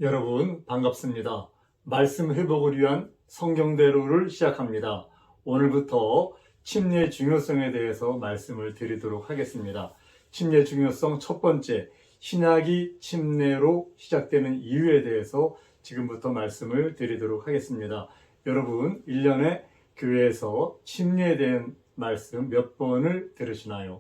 여러분 반갑습니다. 말씀 회복을 위한 성경대로를 시작합니다. 오늘부터 침례의 중요성에 대해서 말씀을 드리도록 하겠습니다. 침례의 중요성 첫 번째, 신약이 침례로 시작되는 이유에 대해서 지금부터 말씀을 드리도록 하겠습니다. 여러분 1년에 교회에서 침례에 대한 말씀 몇 번을 들으시나요?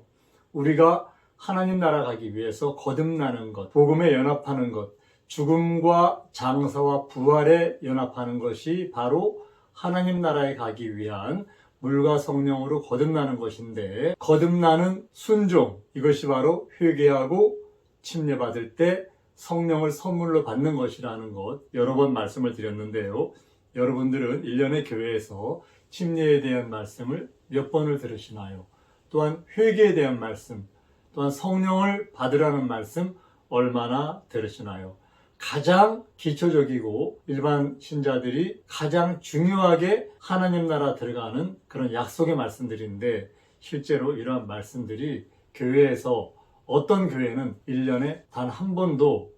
우리가 하나님 나라 가기 위해서 거듭나는 것, 복음에 연합하는 것, 죽음과 장사와 부활에 연합하는 것이 바로 하나님 나라에 가기 위한 물과 성령으로 거듭나는 것인데, 거듭나는 순종, 이것이 바로 회개하고 침례받을 때 성령을 선물로 받는 것이라는 것 여러 번 말씀을 드렸는데요. 여러분들은 1년의 교회에서 침례에 대한 말씀을 몇 번을 들으시나요? 또한 회개에 대한 말씀, 또한 성령을 받으라는 말씀 얼마나 들으시나요? 가장 기초적이고 일반 신자들이 가장 중요하게 하나님 나라 들어가는 그런 약속의 말씀들인데, 실제로 이러한 말씀들이 교회에서 어떤 교회는 1년에 단 한 번도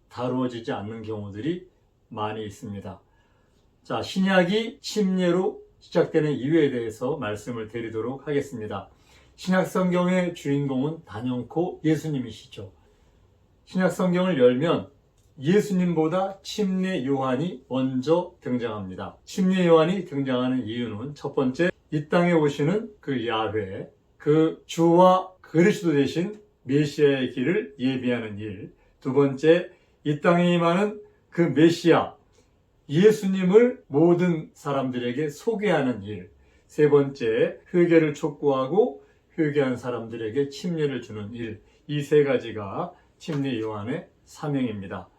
다루어지지 않는 경우들이 많이 있습니다. 자, 신약이 침례로 시작되는 이유에 대해서 말씀을 드리도록 하겠습니다. 신약 성경의 주인공은 단연코 예수님이시죠. 신약 성경을 열면 예수님보다 침례 요한이 먼저 등장합니다. 침례 요한이 등장하는 이유는 첫 번째, 이 땅에 오시는 그 야훼, 그 주와 그리스도 되신 메시아의 길을 예비하는 일. 두 번째, 이 땅에 임하는 그 메시아, 예수님을 모든 사람들에게 소개하는 일. 세 번째, 회개를 촉구하고 회개한 사람들에게 침례를 주는 일. 이 세 가지가 침례 요한의 사명입니다.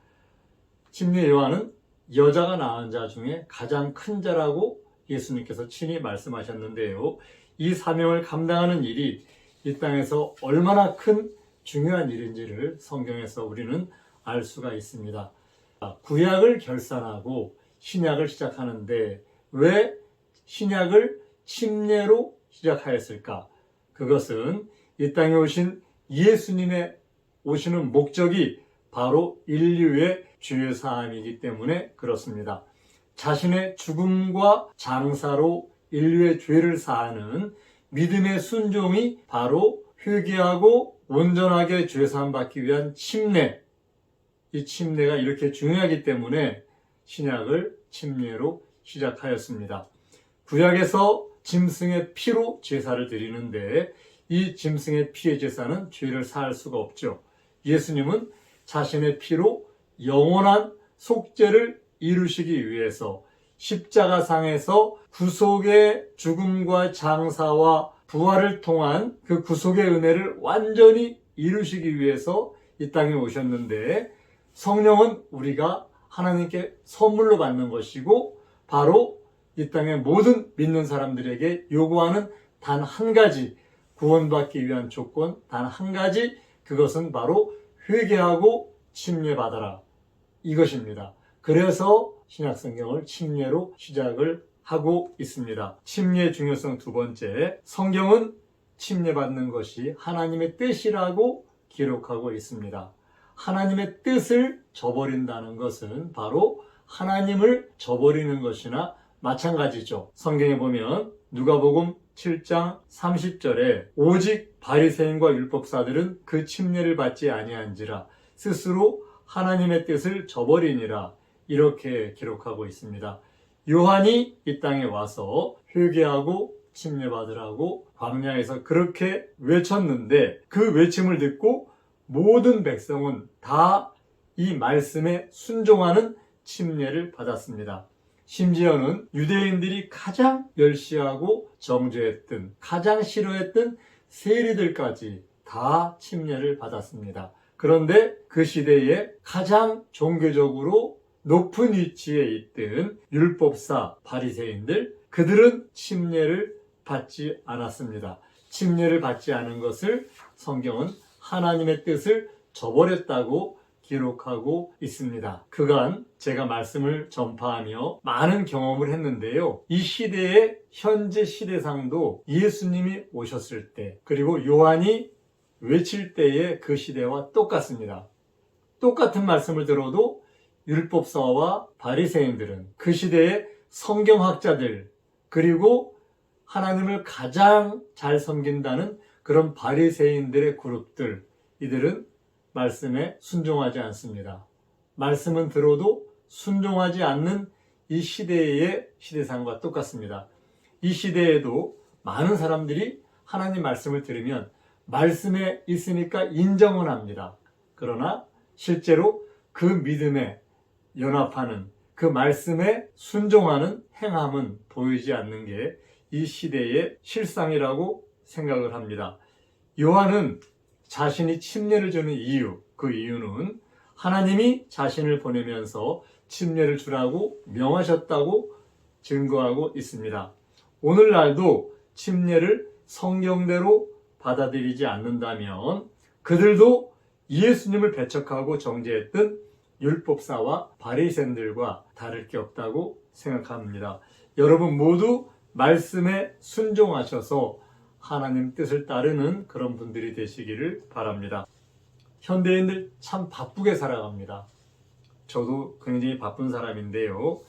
침례 요한은 여자가 낳은 자 중에 가장 큰 자라고 예수님께서 친히 말씀하셨는데요. 이 사명을 감당하는 일이 이 땅에서 얼마나 큰 중요한 일인지를 성경에서 우리는 알 수가 있습니다. 구약을 결산하고 신약을 시작하는데 왜 신약을 침례로 시작하였을까? 그것은 이 땅에 오신 예수님의 오시는 목적이 바로 인류의 죄 사함이기 때문에 그렇습니다. 자신의 죽음과 장사로 인류의 죄를 사하는 믿음의 순종이 바로 회개하고 온전하게 죄 사함 받기 위한 침례. 이 침례가 이렇게 중요하기 때문에 신약을 침례로 시작하였습니다. 구약에서 짐승의 피로 제사를 드리는데 이 짐승의 피의 제사는 죄를 사할 수가 없죠. 예수님은 자신의 피로 영원한 속죄를 이루시기 위해서 십자가상에서 구속의 죽음과 장사와 부활을 통한 그 구속의 은혜를 완전히 이루시기 위해서 이 땅에 오셨는데, 성령은 우리가 하나님께 선물로 받는 것이고 바로 이 땅의 모든 믿는 사람들에게 요구하는 단 한 가지, 구원받기 위한 조건 단 한 가지, 그것은 바로 회개하고 침례받아라, 이것입니다. 그래서 신약성경을 침례로 시작을 하고 있습니다. 침례의 중요성 두 번째, 성경은 침례받는 것이 하나님의 뜻이라고 기록하고 있습니다. 하나님의 뜻을 저버린다는 것은 바로 하나님을 저버리는 것이나 마찬가지죠. 성경에 보면 누가복음 7장 30절에 오직 바리새인과 율법사들은 그 침례를 받지 아니한지라 스스로 하나님의 뜻을 저버리니라, 이렇게 기록하고 있습니다. 요한이 이 땅에 와서 회개하고 침례받으라고 광야에서 그렇게 외쳤는데, 그 외침을 듣고 모든 백성은 다 이 말씀에 순종하는 침례를 받았습니다. 심지어는 유대인들이 가장 멸시하고 정죄했던, 가장 싫어했던 세리들까지 다 침례를 받았습니다. 그런데 그 시대에 가장 종교적으로 높은 위치에 있던 율법사 바리새인들, 그들은 침례를 받지 않았습니다. 침례를 받지 않은 것을 성경은 하나님의 뜻을 저버렸다고 기록하고 있습니다. 그간 제가 말씀을 전파하며 많은 경험을 했는데요. 이 시대의 현재 시대상도 예수님이 오셨을 때, 그리고 요한이 외칠 때의 그 시대와 똑같습니다. 똑같은 말씀을 들어도 율법사와 바리새인들은 그 시대의 성경학자들 그리고 하나님을 가장 잘 섬긴다는 그런 바리새인들의 그룹들, 이들은 말씀에 순종하지 않습니다. 말씀은 들어도 순종하지 않는 이 시대의 시대상과 똑같습니다. 이 시대에도 많은 사람들이 하나님 말씀을 들으면 말씀에 있으니까 인정은 합니다. 그러나 실제로 그 믿음에 연합하는, 그 말씀에 순종하는 행함은 보이지 않는 게 이 시대의 실상이라고 생각을 합니다. 요한은 자신이 침례를 주는 이유, 그 이유는 하나님이 자신을 보내면서 침례를 주라고 명하셨다고 증거하고 있습니다. 오늘날도 침례를 성경대로 받아들이지 않는다면 그들도 예수님을 배척하고 정죄했던 율법사와 바리새인들과 다를 게 없다고 생각합니다. 여러분 모두 말씀에 순종하셔서 하나님 뜻을 따르는 그런 분들이 되시기를 바랍니다. 현대인들 참 바쁘게 살아갑니다. 저도 굉장히 바쁜 사람인데요.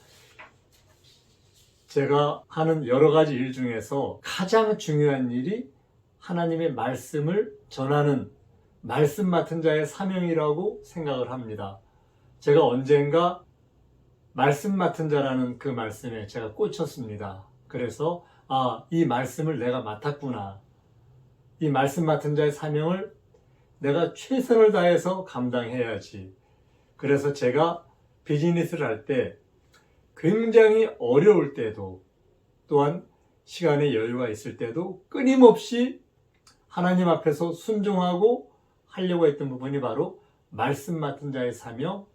제가 하는 여러 가지 일 중에서 가장 중요한 일이 하나님의 말씀을 전하는 말씀 맡은 자의 사명이라고 생각을 합니다. 제가 언젠가 말씀 맡은 자라는 그 말씀에 제가 꽂혔습니다. 그래서 이 말씀을 내가 맡았구나. 이 말씀 맡은 자의 사명을 내가 최선을 다해서 감당해야지. 그래서 제가 비즈니스를 할 때 굉장히 어려울 때도 또한 시간의 여유가 있을 때도 끊임없이 하나님 앞에서 순종하고 하려고 했던 부분이 바로 말씀 맡은 자의 사명,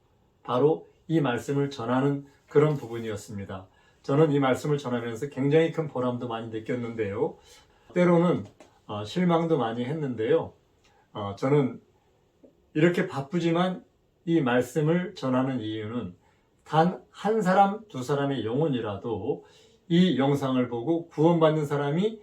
바로 이 말씀을 전하는 그런 부분이었습니다. 저는 이 말씀을 전하면서 굉장히 큰 보람도 많이 느꼈는데요. 때로는 실망도 많이 했는데요. 저는 이렇게 바쁘지만 이 말씀을 전하는 이유는 단 한 사람, 두 사람의 영혼이라도 이 영상을 보고 구원받는 사람이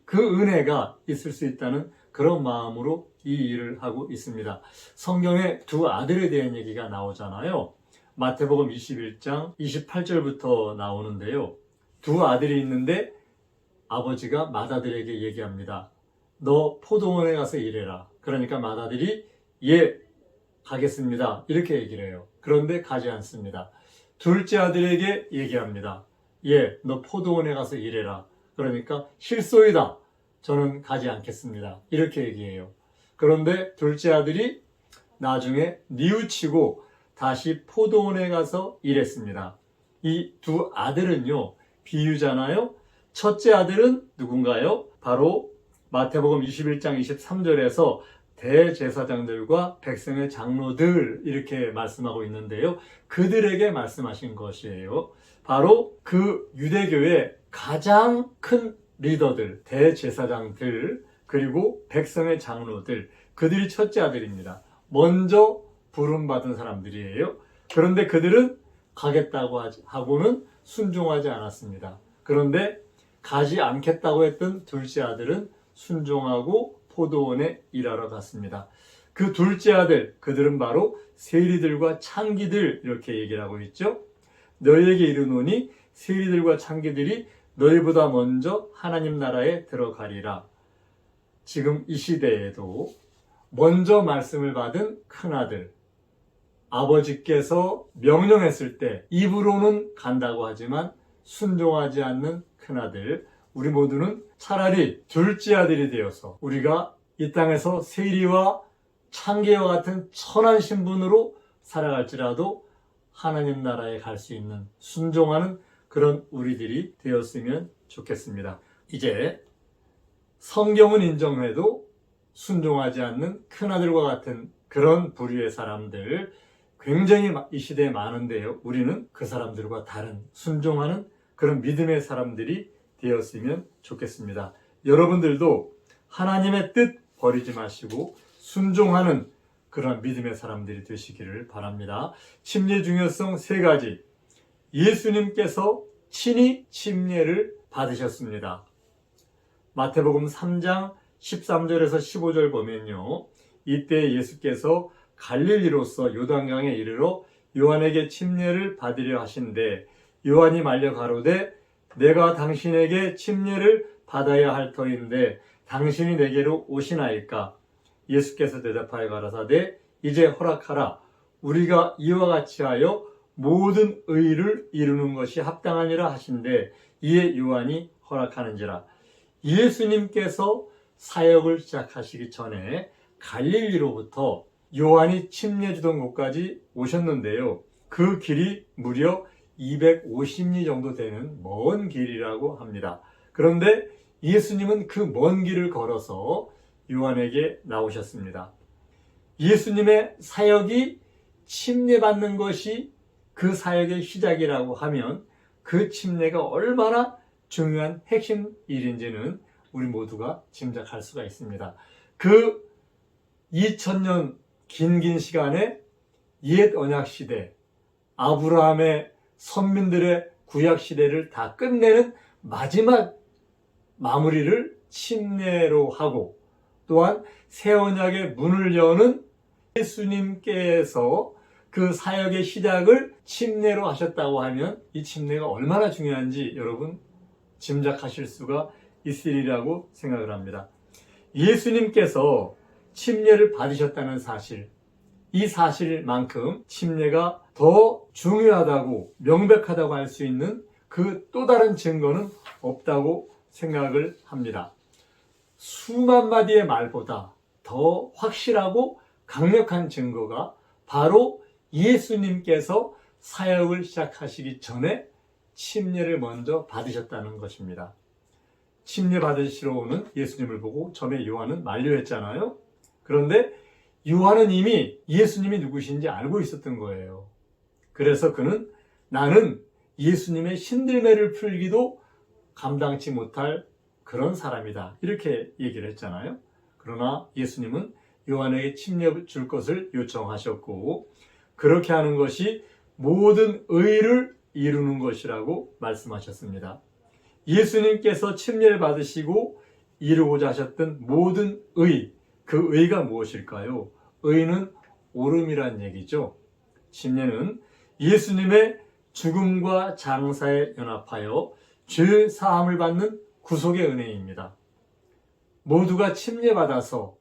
그 은혜가 있을 수 있다는 그런 마음으로 이 일을 하고 있습니다. 성경에 두 아들에 대한 얘기가 나오잖아요. 마태복음 21장 28절부터 나오는데요. 두 아들이 있는데 아버지가 맏아들에게 얘기합니다. 너 포도원에 가서 일해라. 그러니까 맏아들이 예, 가겠습니다. 이렇게 얘기를 해요. 그런데 가지 않습니다. 둘째 아들에게 얘기합니다. 예, 너 포도원에 가서 일해라. 그러니까 실소이다. 저는 가지 않겠습니다. 이렇게 얘기해요. 그런데 둘째 아들이 나중에 뉘우치고 다시 포도원에 가서 일했습니다. 이 두 아들은요, 비유잖아요. 첫째 아들은 누군가요? 바로 마태복음 21장 23절에서 대제사장들과 백성의 장로들 이렇게 말씀하고 있는데요. 그들에게 말씀하신 것이에요. 바로 그 유대교의 가장 큰 리더들, 대제사장들, 그리고 백성의 장로들, 그들이 첫째 아들입니다. 먼저 부름받은 사람들이에요. 그런데 그들은 가겠다고 하고는 순종하지 않았습니다. 그런데 가지 않겠다고 했던 둘째 아들은 순종하고 포도원에 일하러 갔습니다. 그 둘째 아들, 그들은 바로 세리들과 창기들 이렇게 얘기를 하고 있죠. 너희에게 이르노니 세리들과 창기들이 너희보다 먼저 하나님 나라에 들어가리라. 지금 이 시대에도 먼저 말씀을 받은 큰아들, 아버지께서 명령했을 때 입으로는 간다고 하지만 순종하지 않는 큰아들, 우리 모두는 차라리 둘째 아들이 되어서 우리가 이 땅에서 세리와 창기와 같은 천한 신분으로 살아갈지라도 하나님 나라에 갈 수 있는 순종하는 그런 우리들이 되었으면 좋겠습니다. 이제 성경은 인정해도 순종하지 않는 큰아들과 같은 그런 부류의 사람들 굉장히 이 시대에 많은데요. 우리는 그 사람들과 다른 순종하는 그런 믿음의 사람들이 되었으면 좋겠습니다. 여러분들도 하나님의 뜻 버리지 마시고 순종하는 그런 믿음의 사람들이 되시기를 바랍니다. 침례 중요성 3가지. 예수님께서 친히 침례를 받으셨습니다. 마태복음 3장 13절에서 15절 보면요. 이때 예수께서 갈릴리로서 요단강에 이르러 요한에게 침례를 받으려 하신대 요한이 말려 가로되 내가 당신에게 침례를 받아야 할 터인데 당신이 내게로 오시나이까? 예수께서 대답하여 가라사대 이제 허락하라. 우리가 이와 같이 하여 모든 의를 이루는 것이 합당하니라 하신대 이에 요한이 허락하는지라. 예수님께서 사역을 시작하시기 전에 갈릴리로부터 요한이 침례 주던 곳까지 오셨는데요. 그 길이 무려 250리 정도 되는 먼 길이라고 합니다. 그런데 예수님은 그 먼 길을 걸어서 요한에게 나오셨습니다. 예수님의 사역이 침례받는 것이 그 사역의 시작이라고 하면 그 침례가 얼마나 중요한 핵심 일인지는 우리 모두가 짐작할 수가 있습니다. 그 2000년 긴 시간에 옛 언약 시대, 아브라함의 선민들의 구약 시대를 다 끝내는 마지막 마무리를 침례로 하고 또한 새 언약의 문을 여는 예수님께서 그 사역의 시작을 침례로 하셨다고 하면 이 침례가 얼마나 중요한지 여러분 짐작하실 수가 있으리라고 생각을 합니다. 예수님께서 침례를 받으셨다는 사실, 이 사실만큼 침례가 더 중요하다고 명백하다고 할 수 있는 그 또 다른 증거는 없다고 생각을 합니다. 수만 마디의 말보다 더 확실하고 강력한 증거가 바로 예수님께서 사역을 시작하시기 전에 침례를 먼저 받으셨다는 것입니다. 침례 받으시러 오는 예수님을 보고 전에 요한은 만류했잖아요. 그런데 요한은 이미 예수님이 누구신지 알고 있었던 거예요. 그래서 그는 나는 예수님의 신들매를 풀기도 감당치 못할 그런 사람이다. 이렇게 얘기를 했잖아요. 그러나 예수님은 요한에게 침례 줄 것을 요청하셨고 그렇게 하는 것이 모든 의를 이루는 것이라고 말씀하셨습니다. 예수님께서 침례를 받으시고 이루고자 하셨던 모든 의, 그 의가 무엇일까요? 의는 오름이란 얘기죠. 침례는 예수님의 죽음과 장사에 연합하여 죄 사함을 받는 구속의 은혜입니다. 모두가 침례받아서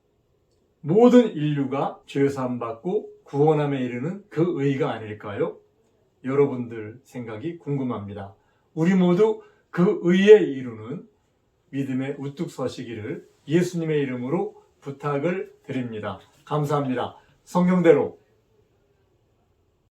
모든 인류가 죄 사함 받고 구원함에 이르는 그 의가 아닐까요? 여러분들 생각이 궁금합니다. 우리 모두 그 의에 이루는 믿음에 우뚝 서시기를 예수님의 이름으로 부탁을 드립니다. 감사합니다. 성경대로